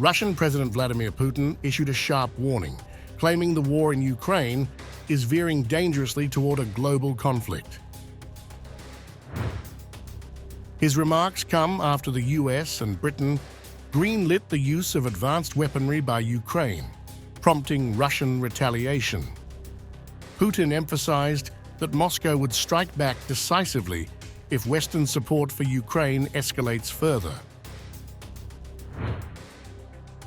Russian President Vladimir Putin issued a sharp warning, claiming the war in Ukraine is veering dangerously toward a global conflict. His remarks come after the US and Britain greenlit the use of advanced weaponry by Ukraine, prompting Russian retaliation. Putin emphasized that Moscow would strike back decisively if Western support for Ukraine escalates further.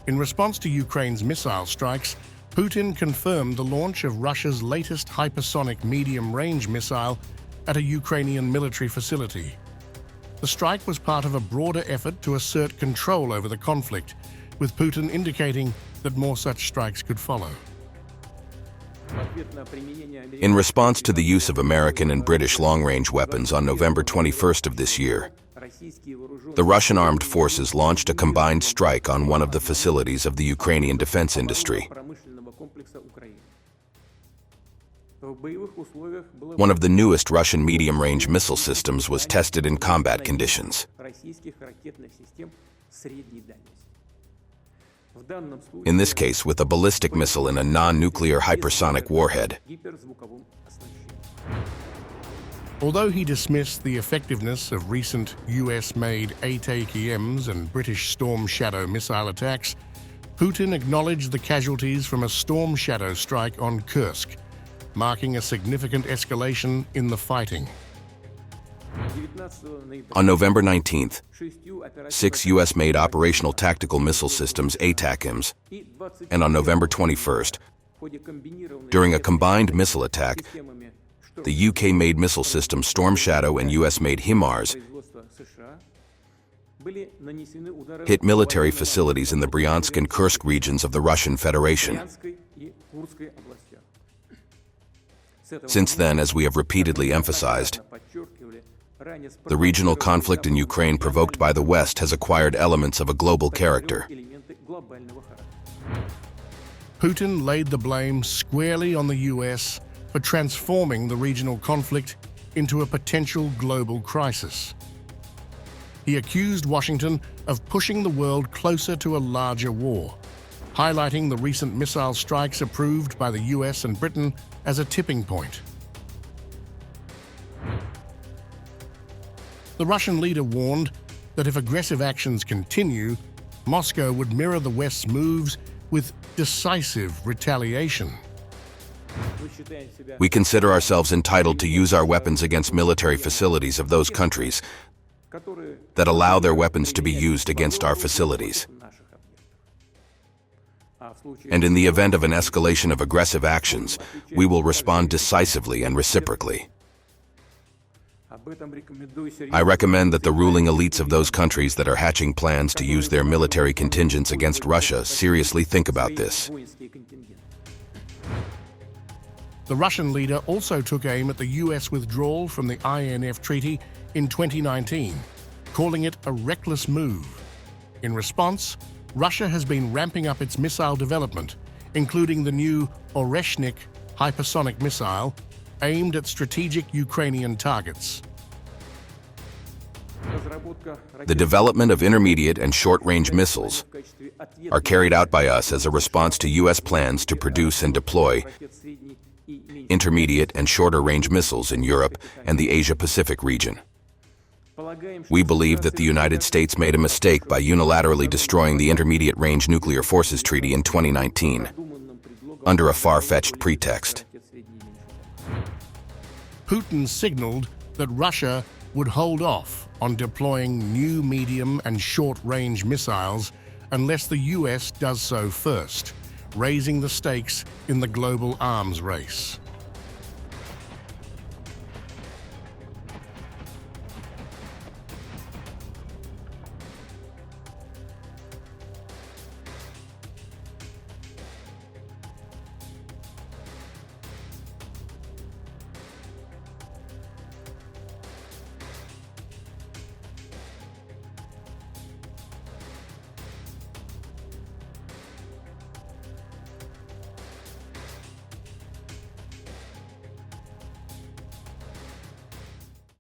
In response to Ukraine's missile strikes, Putin confirmed the launch of Russia's latest hypersonic medium-range missile at a Ukrainian military facility. The strike was part of a broader effort to assert control over the conflict, with Putin indicating that more such strikes could follow. In response to the use of American and British long-range weapons on November 21st of this year, the Russian armed forces launched a combined strike on one of the facilities of the Ukrainian defense industry. One of the newest Russian medium-range missile systems was tested in combat conditions. In this case, with a ballistic missile and a non-nuclear hypersonic warhead. Although he dismissed the effectiveness of recent US-made ATACMS and British Storm Shadow missile attacks, Putin acknowledged the casualties from a Storm Shadow strike on Kursk, marking a significant escalation in the fighting. On November 19th, 6 US-made operational tactical missile systems ATACMS, and on November 21st, during a combined missile attack, the UK-made missile system Storm Shadow and US-made HIMARS hit military facilities in the Bryansk and Kursk regions of the Russian Federation. Since then, as we have repeatedly emphasized, the regional conflict in Ukraine provoked by the West has acquired elements of a global character. Putin laid the blame squarely on the US for transforming the regional conflict into a potential global crisis. He accused Washington of pushing the world closer to a larger war, highlighting the recent missile strikes approved by the US and Britain as a tipping point. The Russian leader warned that if aggressive actions continue, Moscow would mirror the West's moves with decisive retaliation. We consider ourselves entitled to use our weapons against military facilities of those countries that allow their weapons to be used against our facilities. And in the event of an escalation of aggressive actions, we will respond decisively and reciprocally. I recommend that the ruling elites of those countries that are hatching plans to use their military contingents against Russia seriously think about this. The Russian leader also took aim at the US withdrawal from the INF Treaty in 2019, calling it a reckless move. In response, Russia has been ramping up its missile development, including the new Oreshnik hypersonic missile, aimed at strategic Ukrainian targets. The development of intermediate and short-range missiles are carried out by us as a response to US plans to produce and deploy intermediate and shorter-range missiles in Europe and the Asia-Pacific region. We believe that the United States made a mistake by unilaterally destroying the Intermediate-Range Nuclear Forces Treaty in 2019, under a far-fetched pretext. Putin signaled that Russia would hold off on deploying new medium and short-range missiles unless the US does so first, raising the stakes in the global arms race.